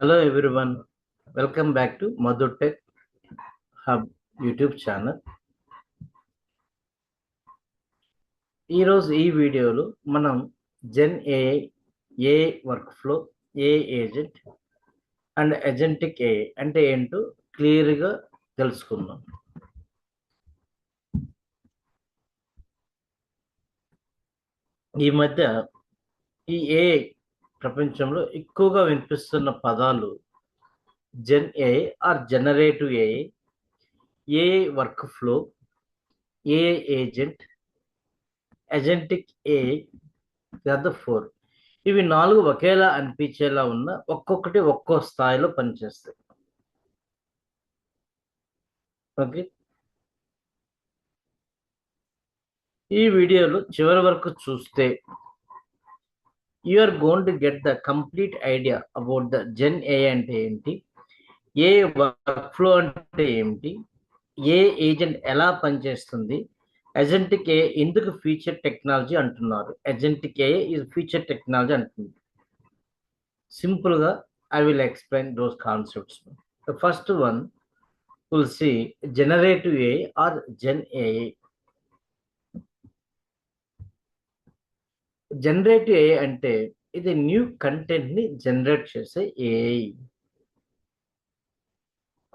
Hello everyone, welcome back to Maadhukar Hub YouTube channel. ఈరోజు ఈ వీడియోలో మనం gen AI workflow, AI agent and agentic AI అంటే ఏంటో క్లియర్గా తెలుసుకుందాం. ఈ మధ్య ఈ ఏఐ ప్రపంచంలో ఎక్కువగా వినిపిస్తున్న పదాలు gen AI or generative AI, AI workflow, AI agent, agentic AI, the four. ఇవి 4 ఒకేలా అనిపించేలా ఉన్న ఒక్కొక్కటి ఒక్కో స్థాయిలో పనిచేస్తాయి. ఓకే, ఈ వీడియోలో చివరి వరకు చూస్తే you are going to get the complete idea about the gen A అంటే ఏంటి, ఏ వర్క్ ఫ్లో అంటే ఏమిటి, ఏ ఏజెంట్ ఎలా పనిచేస్తుంది, అజెంటిక్ ఏ ఎందుకు ఫ్యూచర్ టెక్నాలజీ అంటున్నారు, agentic AI is future technology అంటుంది. సింపుల్గా I will explain those concepts. The first one will see generative AI or gen AI. Generative AI అంటే ఇది న్యూ కంటెంట్ ని జనరేట్ చేసే ఏఐ,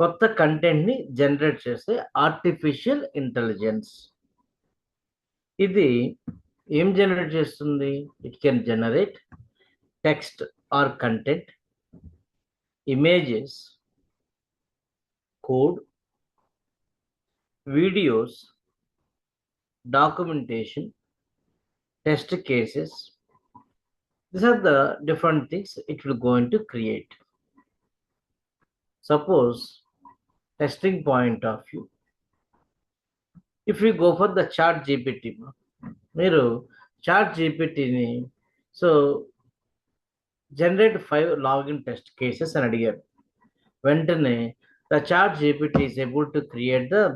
కొత్త కంటెంట్ ని జనరేట్ చేసే ఆర్టిఫిషియల్ ఇంటెలిజెన్స్. ఇది ఏం జనరేట్ చేస్తుంది? It can generate text or content, images, code, videos, documentation, test cases. These are the different things it will going to create. Suppose testing point of view, if we go for the chat GPT, మీరు chat జీపీటీని so generate 5 login test cases అని అడిగారు. వెంటనే the chat GPT is able to create the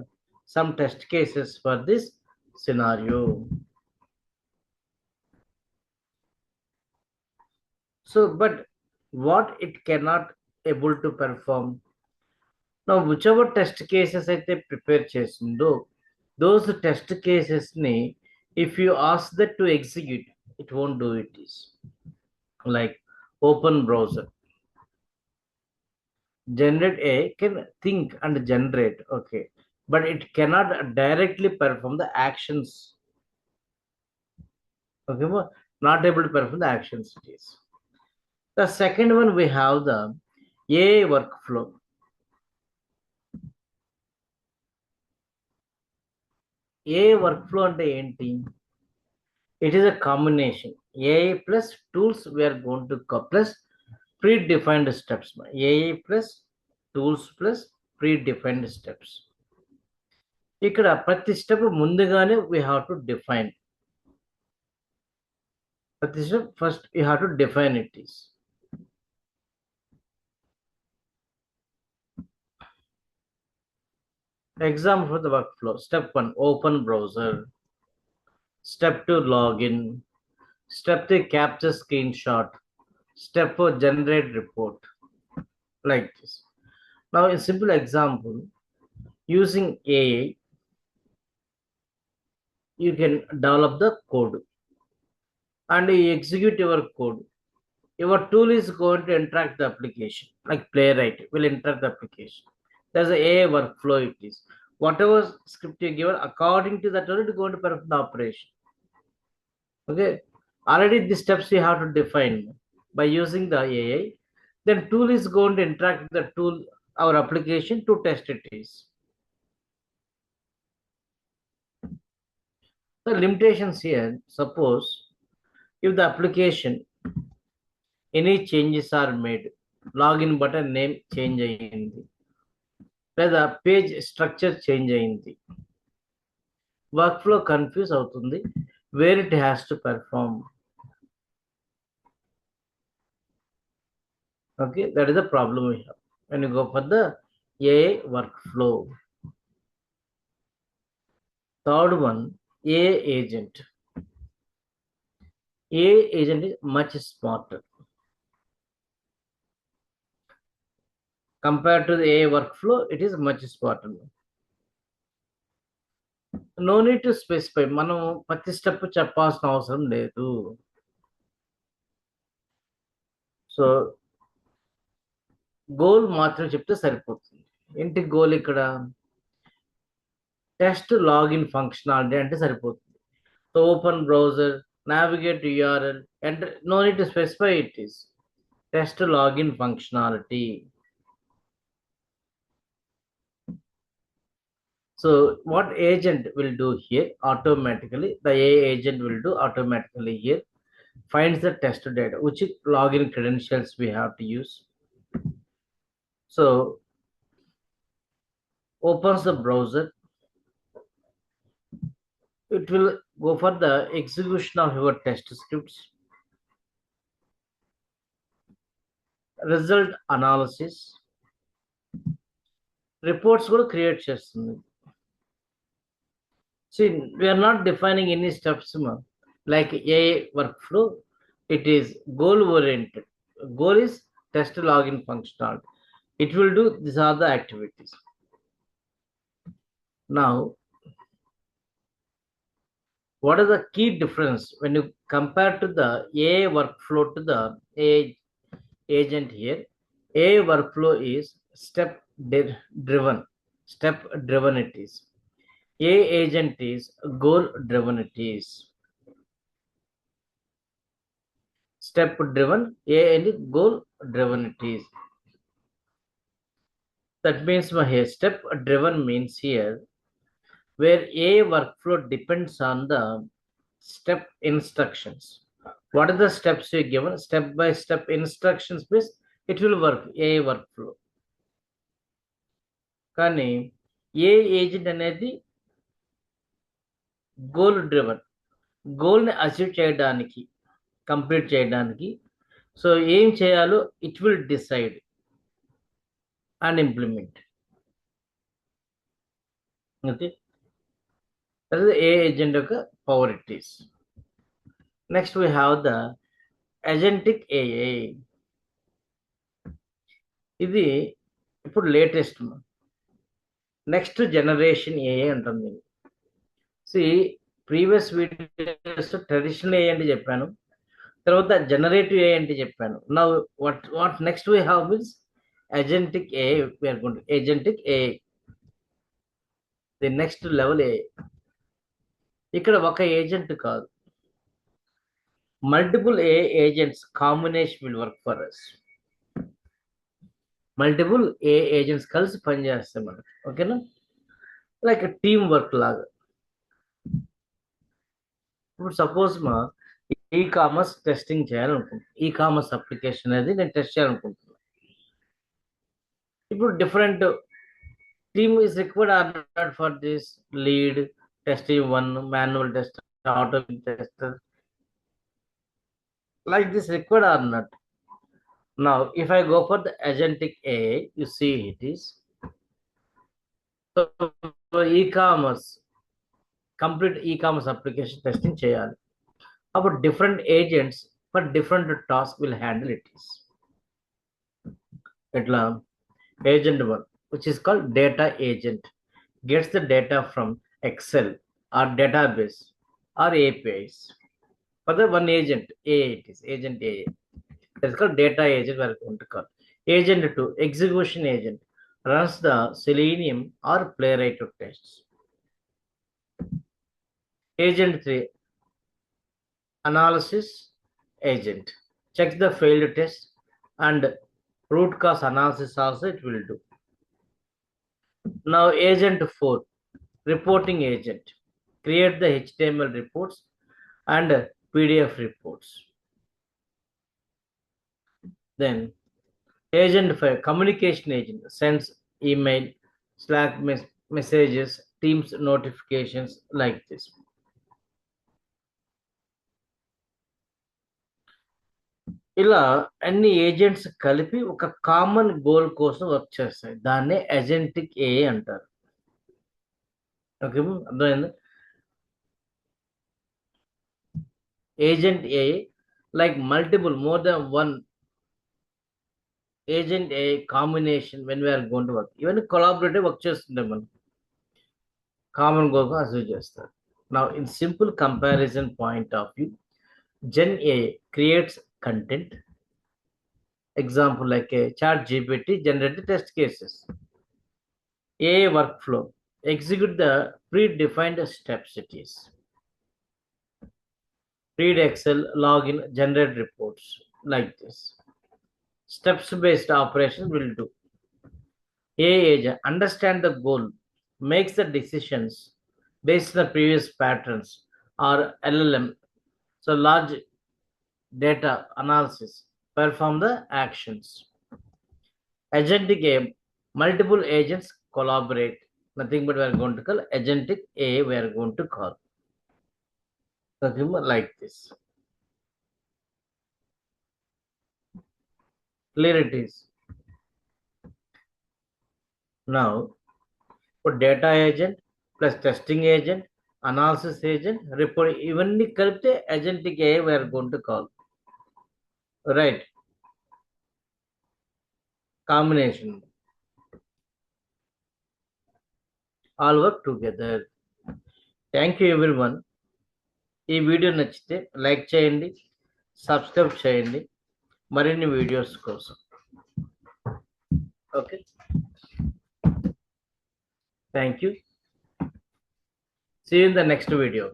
some test cases for this scenario. So, but what it cannot able to perform. Now, whichever test cases అయితే prepare చేసిందో, those test cases ని if you ask that to execute, it won't do it. Is like open browser. Generate A can think and generate, okay, but it cannot directly perform the actions. Okay, not able to perform the actions it is. The second one we have the AI workflow. AI workflow అంటే ఏంటి? It is a combination AI plus tools we are going to plus predefined steps. AI plus tools plus predefined steps. ఇక్కడ ప్రతి step ముందుగానే we have to define. ప్రతి step first we have to define it is. Example for the workflow. Step 1, open browser. Step 2, login. Step 3, capture screenshot. Step 4, generate report. Like this. Now, a simple example, using AI, you can develop the code and you execute your code. Your tool is going to interact the application, like Playwright will interact the application. There's an AI workflow it is. Whatever script you give, according to that, it is going to perform the operation. Okay, already the steps we have to define by using the AI. Then tool is going to interact with the tool, our application to test it is. The limitations here, suppose if the application any changes are made, login button name change అయ్యింది, లేదా page structure change అయింది, workflow confuse అవుతుంది, where it has to perform. Okay, that is the problem we have when you go for the AI workflow. Third one, AI agent. AI agent is much smarter. Compared to the AI workflow, it is much smarter. No need to specify. మనం ప్రతి step చెప్పాల్సిన అవసరం లేదు. So goal మాత్రం చెప్తే సరిపోతుంది. ఏంటి goal ఇక్కడ? టెస్ట్ లాగిన్ ఫంక్షనాలిటీ అంటే సరిపోతుంది. So open browser, navigate URL, enter. No need to specify it is test login functionality. So what agent will do here automatically? The AI agent will do automatically here. Finds the test data, which login credentials we have to use. So opens the browser. It will go for the execution of your test scripts, result analysis, reports కూడా create చేస్తుంది. See, we are not defining any steps like AI workflow. It is goal oriented. Goal is test login functionality. It will do these are the activities. Now, what is the key difference when you compare to the AI workflow to the AI agent here? AI workflow is driven. Step driven it is. AI agent is goal driven it is. Step driven, AI and goal driven it is. That means here step driven means here where AI workflow depends on the step instructions. What are the steps you given? Step by step instructions means it will work AI workflow. కానీ AI agent అనేది goal driven. గోల్ని achieve చేయడానికి, complete చేయడానికి so ఏం చేయాలో it will decide and implement. Okay, that is the AI agent యొక్క power it is. Next we have the Agentic AI. ఇది ఇప్పుడు latest next generation AI అంటుంది. See previous videos traditional AI అంటే చెప్పాను, తర్వాత జనరేటివ్ AI అంటే చెప్పాను. Now what next we have means agentic AI. We're going to agentic AI, the next level AI. ఇక్కడ ఒక ఏజెంట్ కాదు, multiple AI agents combination will work for us. Multiple AI agents కలిసి పనిచేస్తాయి మనకి. ఓకేనా, like team work లాగా. ఇప్పుడు suppose మా ఈ కామర్స్ టెస్టింగ్ చేయాలనుకుంటున్నాను, ఈ కామర్స్ అప్లికేషన్ అనేది నేను టెస్ట్ చేయాలనుకుంటున్నాను. ఇప్పుడు different team is required or not for this lead testing one, manual test, auto tester, like this required or not. Now if I go for the agentic AI, you see it is so e-commerce, complete e-commerce application testing cheyali. About different agents for different tasks will handle it is etla. Agent 1, which is called data agent, gets the data from Excel or database or APIs. For the one agent AI, it is agent AI. That's called data agent. We are going to call agent 2, execution agent, runs the Selenium or Playwright tests. Agent 3, analysis agent, checks the failed test and root cause analysis also it will do. Now agent 4, reporting agent, create the HTML reports and PDF reports. Then agent 5, communication agent, sends email, Slack messages, Teams notifications, like this. ఇలా అన్ని agents కలిపి ఒక common goal కోసం work చేస్తాయి. దాన్నే అజెంటిక్ AI అంటారు. Okay, అర్థమైంది? Agent AI, like multiple, more than one agent AI combination when we are going to work. Even collaborative work చేస్తుంటాం మనం కామన్ గోల్ అచీవ్ చేస్తారు. Now in simple comparison point of view, Gen AI creates content. Example like a chat GPT generated test cases. AI workflow execute the predefined steps. It is read Excel, login, generate reports like this. Steps based operation will do. AI agent understand the goal, makes the decisions based on the previous patterns or LLM. So large data analysis perform the actions. Agentic AI, multiple agents collaborate. Nothing but we are going to call agentic AI. We are going to call nothing but like this. Clear it is. Now for data agent plus testing agent, analysis agent, report evenly కలిపితే agentic AI we are going to call. Right. Combination. All work together. Thank you everyone. ఈ video నచ్చితే like చేయండి, subscribe చేయండి మరిన్ని videos కోసం. Okay, thank you. See you in the next video.